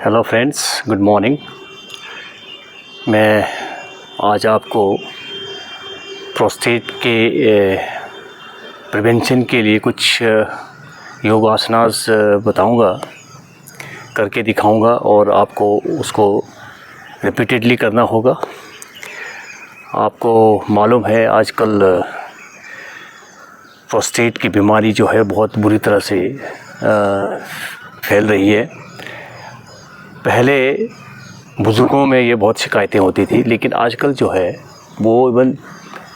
Hello friends, good morning. मैं आज आपको प्रोस्टेट के प्रिवेंशन के लिए कुछ योगासनास बताऊंगा, करके दिखाऊंगा और आपको उसको रिपीटेडली करना होगा। आपको मालूम है आजकल प्रोस्टेट की बीमारी जो है बहुत बुरी तरह से फैल रही है। पहले बुज़ुर्गों में ये बहुत शिकायतें होती थी, लेकिन आजकल जो है वो इवन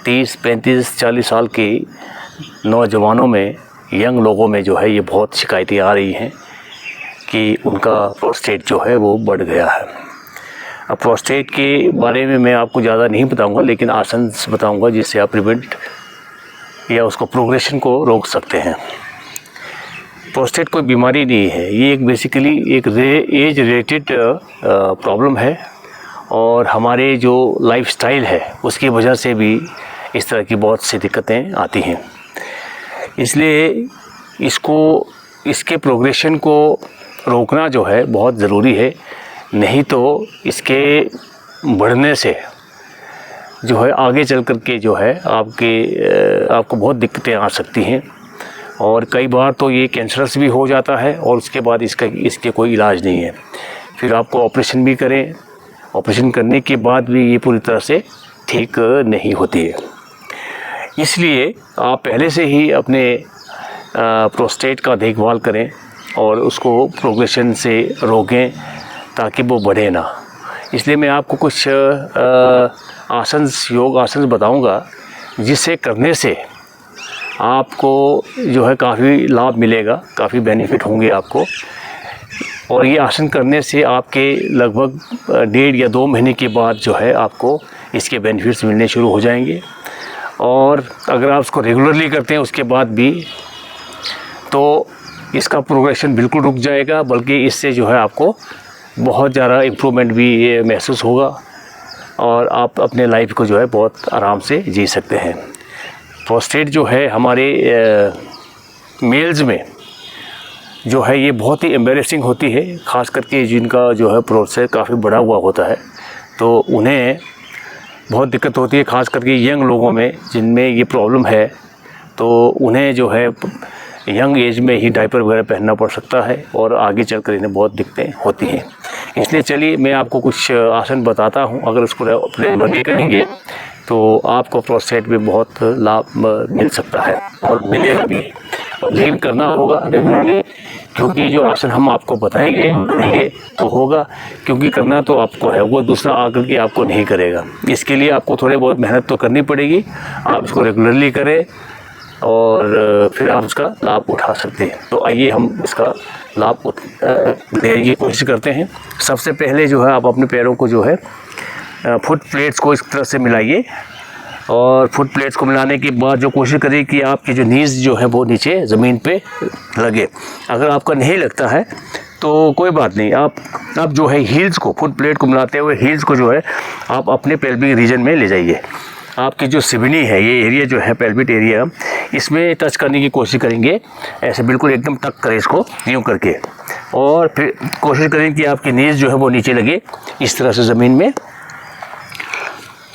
30, 35, 40 साल के नौजवानों में, यंग लोगों में जो है ये बहुत शिकायतें आ रही हैं कि उनका प्रोस्टेट जो है वो बढ़ गया है। अब प्रोस्टेट के बारे में मैं आपको ज़्यादा नहीं बताऊंगा, लेकिन आसन बताऊंगा जिससे आप प्रिवेंट या उसको प्रोग्रेशन को रोक सकते हैं। प्रोस्टेट कोई बीमारी नहीं है, ये एक बेसिकली एक एज रिलेटेड प्रॉब्लम है और हमारे जो लाइफस्टाइल है उसकी वजह से भी इस तरह की बहुत सी दिक्कतें आती हैं। इसलिए इसके प्रोग्रेशन को रोकना जो है बहुत ज़रूरी है, नहीं तो इसके बढ़ने से जो है आगे चल कर के जो है आपको बहुत दिक्कतें आ सकती हैं और कई बार तो ये कैंसरस भी हो जाता है और उसके बाद इसके कोई इलाज नहीं है। फिर आपको ऑपरेशन भी करें, ऑपरेशन करने के बाद भी ये पूरी तरह से ठीक नहीं होती है। इसलिए आप पहले से ही अपने प्रोस्टेट का देखभाल करें और उसको प्रोग्रेशन से रोकें ताकि वो बढ़े ना। इसलिए मैं आपको कुछ योग आसन बताऊंगा जिससे करने से आपको जो है काफ़ी लाभ मिलेगा, काफ़ी बेनिफिट होंगे आपको। और ये आसन करने से आपके लगभग 1.5 या 2 महीने के बाद जो है आपको इसके बेनिफिट्स मिलने शुरू हो जाएंगे। और अगर आप इसको रेगुलरली करते हैं उसके बाद भी तो इसका प्रोग्रेशन बिल्कुल रुक जाएगा, बल्कि इससे जो है आपको बहुत ज़्यादा इम्प्रूवमेंट भी ये महसूस होगा और आप अपने लाइफ को जो है बहुत आराम से जी सकते हैं। प्रोस्टेट जो है हमारे मेल्स में जो है ये बहुत ही एम्बैरेसिंग होती है, ख़ास करके जिनका जो है प्रोस्टेट काफ़ी बड़ा हुआ होता है तो उन्हें बहुत दिक्कत होती है, ख़ास करके यंग लोगों में जिनमें ये प्रॉब्लम है। तो उन्हें जो है यंग एज में ही डायपर वगैरह पहनना पड़ सकता है और आगे चलकर इन्हें बहुत दिक्कतें होती हैं। इसलिए चलिए मैं आपको कुछ आसन बताता हूँ, अगर उसको रेगुलरली करेंगे तो आपको प्रोस्टेट में बहुत लाभ मिल सकता है और मिलेगा भी। लेकिन करना होगा रेगुलरली, क्योंकि जो आसन हम आपको बताएंगे तो होगा, क्योंकि करना तो आपको है, वो दूसरा आकर के आपको नहीं करेगा। इसके लिए आपको थोड़ी बहुत मेहनत तो करनी पड़ेगी। आप इसको रेगुलरली करें और फिर आप उसका लाभ उठा सकते हैं। तो आइए हम इसका लाभ लेने की कोशिश करते हैं। सबसे पहले जो है आप अपने पैरों को जो है फुट प्लेट्स को इस तरह से मिलाइए और फुट प्लेट्स को मिलाने के बाद जो कोशिश करिए कि आपकी जो नीज़ जो है वो नीचे ज़मीन पे लगे। अगर आपका नहीं लगता है तो कोई बात नहीं, आप जो है हील्स को, फुट प्लेट को मिलाते हुए हील्स को जो है आप अपने पेल्विक रीजन में ले जाइए। आपकी जो सिवनी है, ये एरिया जो है पेल्विक एरिया, इसमें टच करने की कोशिश करेंगे, ऐसे बिल्कुल एकदम टक करें इसको यूँ करके, और फिर कोशिश करें कि आपकी नीज़ जो है वो नीचे लगे इस तरह से ज़मीन में।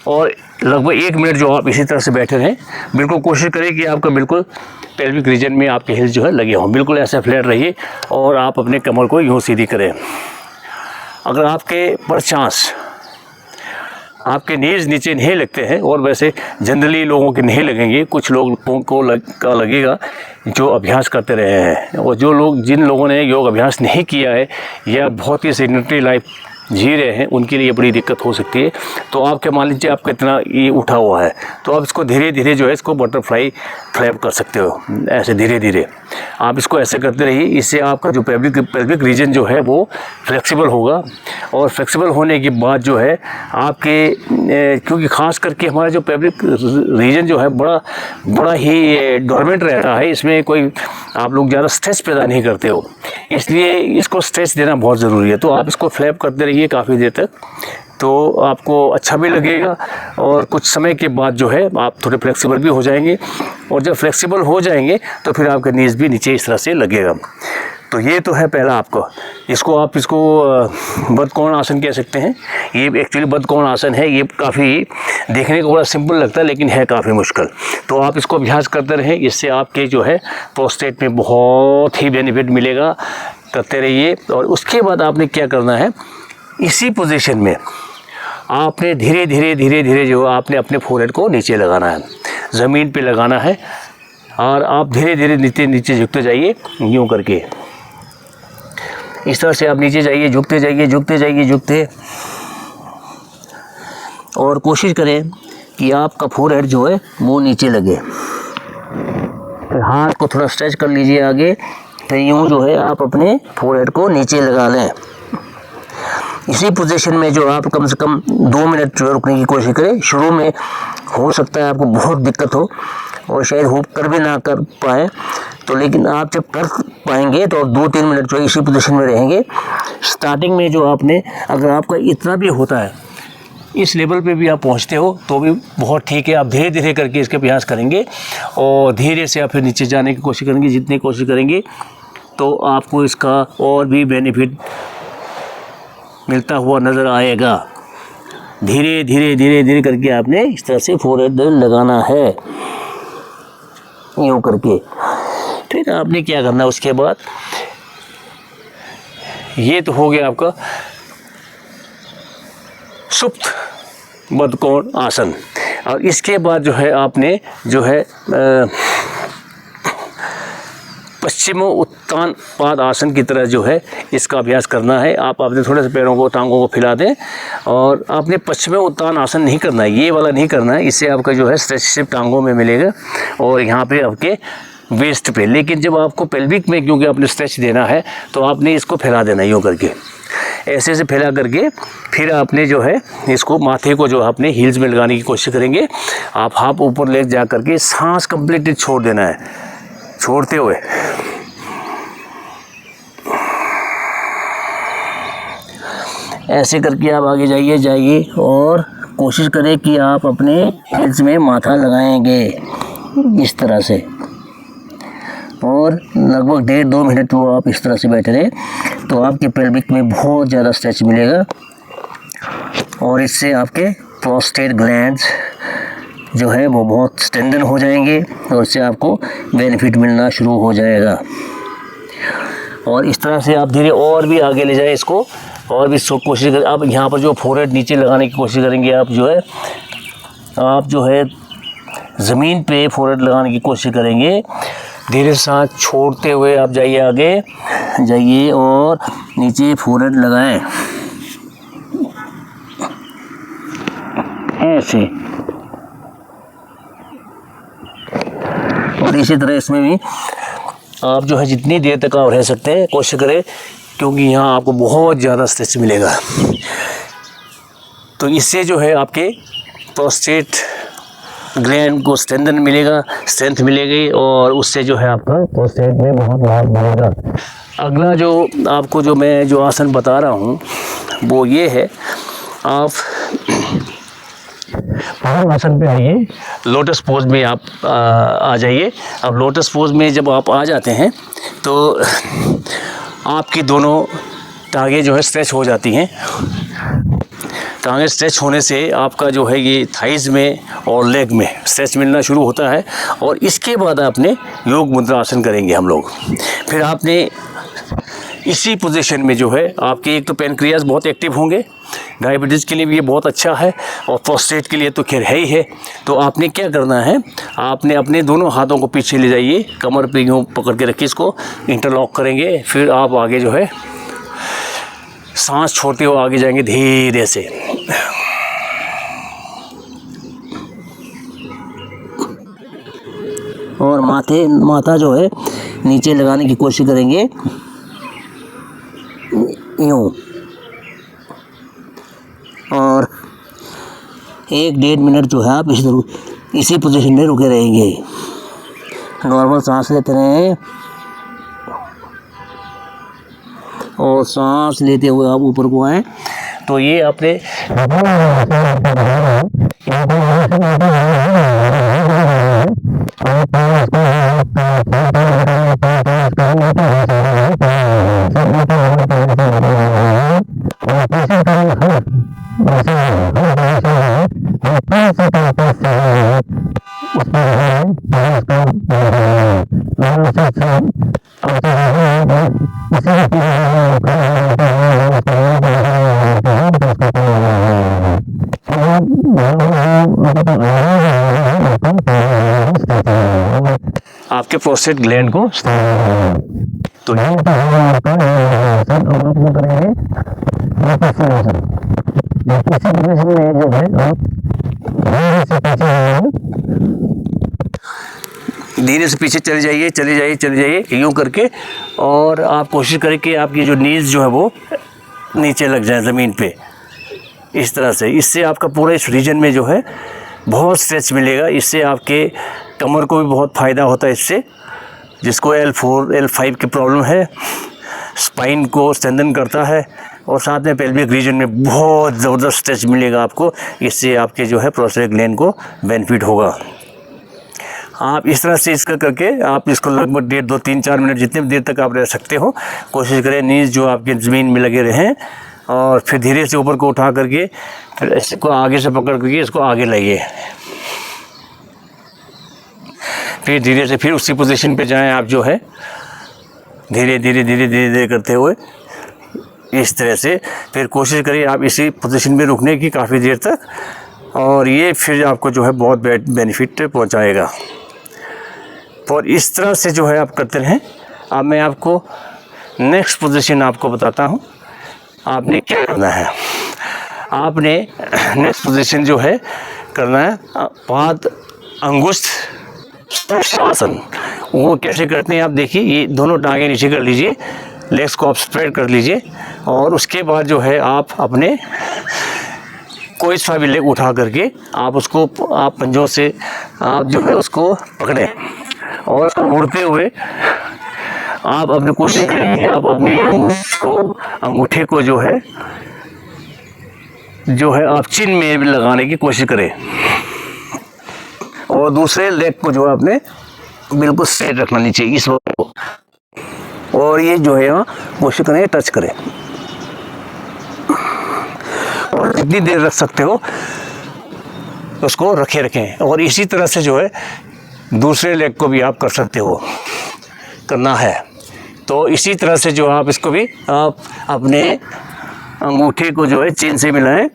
और लगभग 1 मिनट जो आप इसी तरह से बैठे रहें। बिल्कुल कोशिश करें कि आपका बिल्कुल पेल्विक रीजन में आपके हिल्स जो है लगे हों, बिल्कुल ऐसे फ्लैट रहिए और आप अपने कमर को यूँ सीधी करें। अगर आपके परचांस आपके नीज नीचे नहीं लगते हैं, और वैसे जनरली लोगों के नहीं लगेंगे, कुछ लोगों को लगेगा जो अभ्यास करते रहे हैं, और जिन लोगों ने योग अभ्यास नहीं किया है या बहुत ही सेडेंटरी लाइफ जी रहे हैं, उनके लिए बड़ी दिक्कत हो सकती है। तो आप क्या मान लीजिए आपका इतना ये उठा हुआ है, तो आप इसको धीरे धीरे जो है इसको बटरफ्लाई फ्लैप कर सकते हो, ऐसे धीरे धीरे आप इसको ऐसे करते रहिए। इससे आपका जो पेल्विक रीजन जो है वो फ्लेक्सिबल होगा, और फ्लेक्सिबल होने के बाद जो है आपके क्योंकि ख़ास करके हमारा जो पेल्विक रीजन जो है बड़ा ही डोरमेंट रहता है, इसमें कोई आप लोग ज़्यादा स्ट्रेस पैदा नहीं करते हो, इसलिए इसको स्ट्रेस देना बहुत ज़रूरी है। तो आप इसको फ्लैप करते रहिए काफ़ी देर तक, तो आपको अच्छा भी लगेगा और कुछ समय के बाद जो है आप थोड़े फ्लेक्सिबल भी हो जाएंगे, और जब फ्लेक्सिबल हो जाएंगे तो फिर आपका नीज भी नीचे इस तरह से लगेगा। तो ये तो है पहला आपको, इसको बदकोण आसन कह सकते हैं। ये एक्चुअली बदकोण आसन है। ये काफ़ी देखने को बड़ा सिंपल लगता है लेकिन है काफ़ी मुश्किल। तो आप इसको अभ्यास करते रहें, इससे आपके जो है प्रोस्टेट में बहुत ही बेनिफिट मिलेगा। करते रहिए। और उसके बाद आपने क्या करना है, इसी पोजीशन में आपने धीरे धीरे जो आपने अपने फोरहेड को नीचे लगाना है, ज़मीन पे लगाना है। और आप धीरे धीरे नीचे झुकते जाइए, यूँ करके इस तरह से आप नीचे जाइए, झुकते और कोशिश करें कि आपका फोरहेड जो है वो नीचे लगे। फिर हाथ को थोड़ा स्ट्रेच कर लीजिए आगे, फिर यूँ जो है आप अपने फोरहेड को नीचे लगा लें। इसी पोजीशन में जो आप कम से कम 2 मिनट जो रुकने की कोशिश करें। शुरू में हो सकता है आपको बहुत दिक्कत हो और शायद होप कर भी ना कर पाए, तो लेकिन आप जब कर पाएंगे तो 2-3 मिनट जो इसी पोजीशन में रहेंगे। स्टार्टिंग में जो आपने, अगर आपका इतना भी होता है, इस लेवल पे भी आप पहुंचते हो तो भी बहुत ठीक है। आप धीरे धीरे करके इसके अभ्यास करेंगे और धीरे से आप फिर नीचे जाने की कोशिश करेंगे। जितनी कोशिश करेंगे तो आपको इसका और भी बेनिफिट मिलता हुआ नज़र आएगा। धीरे धीरे करके आपने इस तरह से फोरहेड लगाना है, यूँ करके। फिर आपने क्या करना है उसके बाद, ये तो हो गया आपका सुप्त बदकोण आसन। और इसके बाद जो है आपने जो है पश्चिम उत्तान पाद आसन की तरह जो है इसका अभ्यास करना है। आप अपने थोड़े से पैरों को, टांगों को फैला दें और आपने पश्चिम उत्तान आसन नहीं करना है, ये वाला नहीं करना है। इससे आपका जो है स्ट्रेच सिर्फ टांगों में मिलेगा और यहाँ पे आपके वेस्ट पे। लेकिन जब आपको पेल्विक में क्योंकि आपने स्ट्रेच देना है तो आपने इसको फैला देना, यूँ करके ऐसे से फैला करके फिर आपने जो है इसको माथे को जो आपने हील्स में लगाने की कोशिश करेंगे। आप हाथ ऊपर ले जा करके सांस कंप्लीटली छोड़ देना है, छोड़ते हुए ऐसे करके आप आगे जाइए और कोशिश करें कि आप अपने हील्स में माथा लगाएंगे इस तरह से। और लगभग 1.5-2 मिनट वो आप इस तरह से बैठे रहे तो आपके पेल्विक में बहुत ज़्यादा स्ट्रेच मिलेगा और इससे आपके प्रोस्टेट ग्लैंड्स जो है वो बहुत स्ट्रेंथन हो जाएंगे और इससे आपको बेनिफिट मिलना शुरू हो जाएगा। और इस तरह से आप धीरे और भी आगे ले जाएं इसको, और भी कोशिश करें। आप यहाँ पर जो फोरहेड नीचे लगाने की कोशिश करेंगे, आप जो है ज़मीन पे फोरहेड लगाने की कोशिश करेंगे। धीरे सांस छोड़ते हुए आप जाइए, आगे जाइए और नीचे फोरहेड लगाएं ऐसे। और इसी तरह इसमें भी आप जो है जितनी देर तक आप रह सकते हैं कोशिश करें, क्योंकि यहाँ आपको बहुत ज़्यादा स्ट्रेच मिलेगा। तो इससे जो है आपके प्रोस्टेट ग्लैंड को स्ट्रेंथ मिलेगी और उससे जो है आपका प्रोस्टेट में बहुत लाभ मिलेगा। अगला जो आपको मैं जो आसन बता रहा हूँ वो ये है, आप पवन आसन पे आइए, लोटस पोज में आप आ जाइए। अब लोटस पोज में जब आप आ जाते हैं तो आपकी दोनों टांगें जो है स्ट्रेच हो जाती हैं। टांगें स्ट्रेच होने से आपका जो है ये थाइज में और लेग में स्ट्रेच मिलना शुरू होता है। और इसके बाद आपने योग मुद्रा आसन करेंगे हम लोग। फिर आपने इसी पोजीशन में जो है आपके एक तो पैनक्रियाज बहुत एक्टिव होंगे, डायबिटीज़ के लिए भी ये बहुत अच्छा है और प्रोस्टेट के लिए तो खैर है ही है। तो आपने क्या करना है, आपने अपने दोनों हाथों को पीछे ले जाइए, कमर पे यूँ पकड़ के रखिए, इसको इंटरलॉक करेंगे। फिर आप आगे जो है सांस छोड़ते हुए आगे जाएंगे धीरे से। और माथा जो है नीचे लगाने की कोशिश करेंगे, यूँ। और 1-1.5 मिनट जो है आप इसी पोजीशन में रुके रहेंगे। नॉर्मल सांस लेते रहें और सांस लेते हुए आप ऊपर को आए। तो ये आपने आपके प्रोस्टेट ग्लैंड को तो धीरे से पीछे चले जाइए यूँ करके, और आप कोशिश करें कि आपकी जो नीज जो है वो नीचे लग जाए ज़मीन पे, इस तरह से। इससे आपका पूरा इस रीजन में जो है बहुत स्ट्रेच मिलेगा। इससे आपके कमर को भी बहुत फ़ायदा होता है इससे, जिसको L4 L5 की प्रॉब्लम है, स्पाइन को स्ट्रेंथन करता है, और साथ में पेल्विक रीजन में बहुत ज़बरदस्त स्ट्रेच मिलेगा आपको। इससे आपके जो है प्रोस्टेट ग्लैंड को बेनिफिट होगा। आप इस तरह से इसका करके आप इसको लगभग 1.5 2 3 4 मिनट जितने देर तक आप रह सकते हो कोशिश करें, नीज जो आपके ज़मीन में लगे रहें, और फिर धीरे से ऊपर को उठा करके फिर इसको आगे से पकड़ करके इसको आगे लाइए, फिर धीरे से फिर उसी पोजीशन पे जाएं। आप जो है धीरे धीरे करते हुए इस तरह से फिर कोशिश करिए आप इसी पोजीशन में रुकने की काफ़ी देर तक, और ये फिर आपको जो है बहुत बेनिफिट पहुंचाएगा। और इस तरह से जो है आप करते रहें। अब मैं आपको नेक्स्ट पोजीशन आपको बताता हूं, आपने क्या करना है। आपने नेक्स्ट पोजीशन जो है करना है पाद अंगुष्ठ आसन। वो कैसे करते हैं आप देखिए, ये दोनों टांगें नीचे कर लीजिए, लेग्स को आप स्प्रेड कर लीजिए, और उसके बाद जो है आप अपने कोई सा भी लेग उठा करके आप उसको आप पंजों से आप जो है उसको पकड़ें, और उसको मुड़ते हुए आप अपनी कोशिश करेंगे आप अपने अंगूठे को जो है आप चिन में भी लगाने की कोशिश करें, और दूसरे लेग को जो है आपने बिल्कुल स्ट्रेट रखना नीचे इस वक्त को, और ये जो है यहाँ कोशिश करें टच करें, और जितनी देर रख सकते हो उसको रखें। और इसी तरह से जो है दूसरे लेग को भी आप कर सकते हो, करना है। तो इसी तरह से जो आप इसको भी आप अपने अंगूठे को जो है चेन से मिलाएं,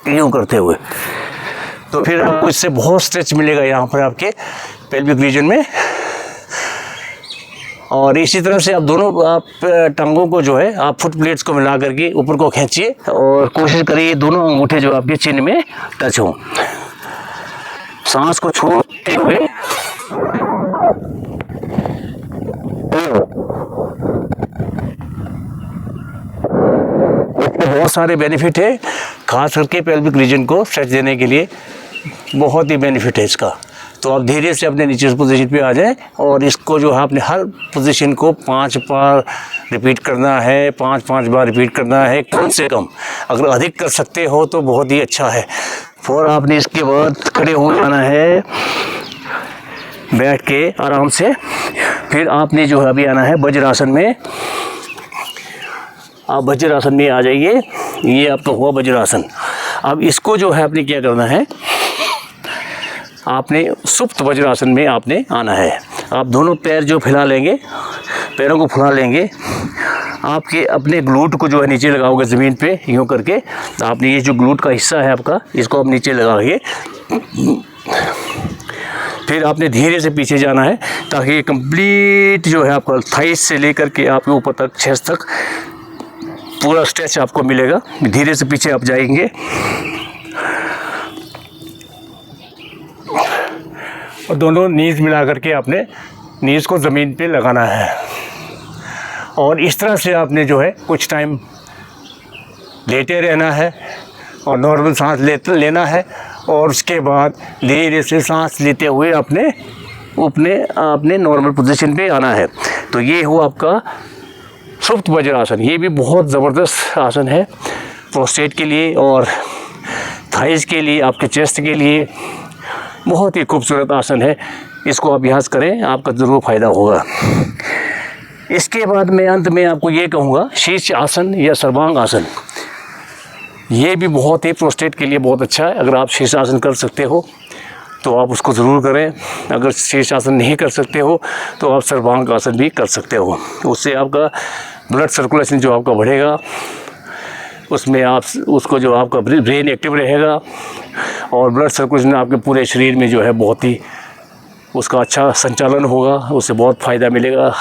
यूँ करते हुए, तो फिर आपको इससे बहुत स्ट्रेच मिलेगा यहाँ पर आपके पेल्विक रीजन में। और इसी तरह से आप दोनों आप टांगों को जो है आप फुट प्लेट्स को मिला करके ऊपर को खींचिए, और कोशिश करिए दोनों अंगूठे जो आपके चिन में टच हों। सांस को छोड़ते हुए इसके बहुत सारे बेनिफिट है, खास करके पेल्विक रीजन को स्ट्रेच देने के लिए बहुत ही बेनिफिट है इसका। तो आप धीरे से अपने नीचे पोजीशन पे आ जाएं, और इसको जो है आपने हर पोजीशन को 5 बार रिपीट करना है, 5 बार रिपीट करना है कम से कम। अगर अधिक कर सकते हो तो बहुत ही अच्छा है। और आपने इसके बाद खड़े हो जाना है बैठ के आराम से। फिर आपने जो है अभी आना है वज्रासन में। आप वज्रासन में आ जाइए, ये आपका हुआ वज्रासन। अब इसको जो है आपने क्या करना है, आपने सुप्त वज्रासन में आपने आना है। आप दोनों पैर जो फैला लेंगे, पैरों को फैला लेंगे, आपके अपने ग्लूट को जो है नीचे लगाओगे ज़मीन पे यूँ करके। आपने ये जो ग्लूट का हिस्सा है आपका, इसको आप नीचे लगाइए। फिर आपने धीरे से पीछे जाना है, ताकि कंप्लीट जो है आपका थाइस से लेकर के आपके ऊपर तक चेस्ट तक पूरा स्ट्रेच आपको मिलेगा। धीरे से पीछे आप जाएंगे, और दोनों नीज़ मिला करके आपने नीज़ को ज़मीन पे लगाना है। और इस तरह से आपने जो है कुछ टाइम लेटे रहना है, और नॉर्मल सांस लेना है, और उसके बाद धीरे से सांस लेते हुए अपने नॉर्मल पोजीशन पे आना है। तो ये हुआ आपका सुप्त वज्रासन। ये भी बहुत ज़बरदस्त आसन है प्रोस्टेट के लिए और थाइस के लिए, आपके चेस्ट के लिए बहुत ही खूबसूरत आसन है। इसको अभ्यास करें, आपका ज़रूर फ़ायदा होगा। इसके बाद मैं अंत में आपको ये कहूँगा, शीर्ष आसन या सर्वांग आसन, ये भी बहुत ही प्रोस्टेट के लिए बहुत अच्छा है। अगर आप शीर्ष आसन कर सकते हो तो आप उसको ज़रूर करें। अगर शीर्ष आसन नहीं कर सकते हो तो आप सर्वांग आसन भी कर सकते हो। उससे आपका ब्लड सर्कुलेशन जो आपका बढ़ेगा, उसमें आप उसको जो आपका ब्रेन एक्टिव रहेगा और ब्लड सर्कुलेशन आपके पूरे शरीर में जो है बहुत ही उसका अच्छा संचालन होगा। उससे बहुत फ़ायदा मिलेगा,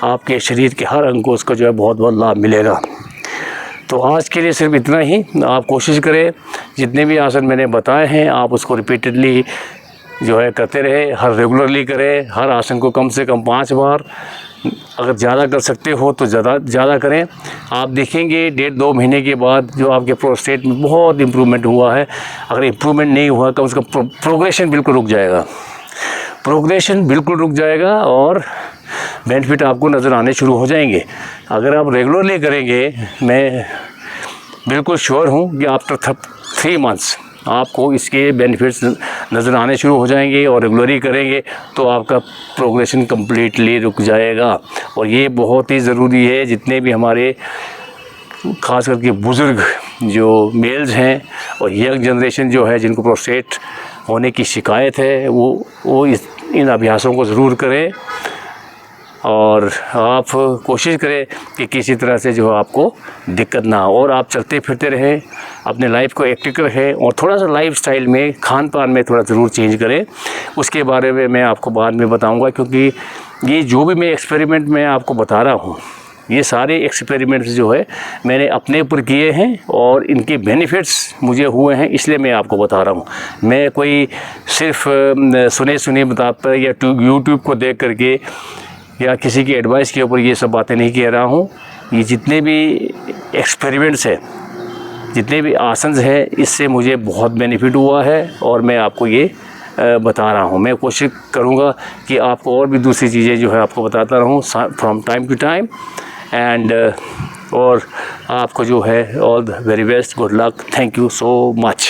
आपके शरीर के हर अंग को उसका जो है बहुत बहुत लाभ मिलेगा। तो आज के लिए सिर्फ इतना ही। आप कोशिश करें जितने भी आसन मैंने बताए हैं आप उसको रिपीटेडली जो है करते रहे, हर रेगुलरली करें। हर आसन को कम से कम 5 बार, अगर ज़्यादा कर सकते हो तो ज़्यादा करें। आप देखेंगे 1.5-2 महीने के बाद जो आपके प्रोस्टेट में बहुत इम्प्रूवमेंट हुआ है। अगर इम्प्रूवमेंट नहीं हुआ तो उसका प्रोग्रेशन बिल्कुल रुक जाएगा, और बेनिफिट आपको नज़र आने शुरू हो जाएंगे। अगर आप रेगुलरली करेंगे, मैं बिल्कुल श्योर हूँ कि आफ्टर 3 मंथ्स आपको इसके बेनिफिट्स नज़र आने शुरू हो जाएंगे। और रेगुलरली करेंगे तो आपका प्रोग्रेशन कम्प्लीटली रुक जाएगा। और ये बहुत ही ज़रूरी है, जितने भी हमारे ख़ास करके बुज़ुर्ग जो मेल्स हैं और यंग जनरेशन जो है जिनको प्रोस्टेट होने की शिकायत है, वो इन अभ्यासों को ज़रूर करें। और आप कोशिश करें कि किसी तरह से जो आपको दिक्कत ना हो, और आप चलते फिरते रहें, अपने लाइफ को एक्टिव रखें, और थोड़ा सा लाइफस्टाइल में, खान पान में थोड़ा ज़रूर चेंज करें। उसके बारे में मैं आपको बाद में बताऊंगा, क्योंकि ये जो भी मैं एक्सपेरिमेंट मैं आपको बता रहा हूँ, ये सारे एक्सपेरिमेंट्स जो है मैंने अपने ऊपर किए हैं और इनके बेनिफिट्स मुझे हुए हैं, इसलिए मैं आपको बता रहा हूँ। मैं कोई सिर्फ सुने बता पर या यूट्यूब को देख करके या किसी की एडवाइस के ऊपर ये सब बातें नहीं कह रहा हूँ। ये जितने भी एक्सपेरिमेंट्स हैं, जितने भी आसन हैं, इससे मुझे बहुत बेनिफिट हुआ है और मैं आपको ये बता रहा हूँ। मैं कोशिश करूँगा कि आपको और भी दूसरी चीज़ें जो है आपको बताता रहूँ from time to time. And और आपको जो है all the very best, good luck, thank you so much.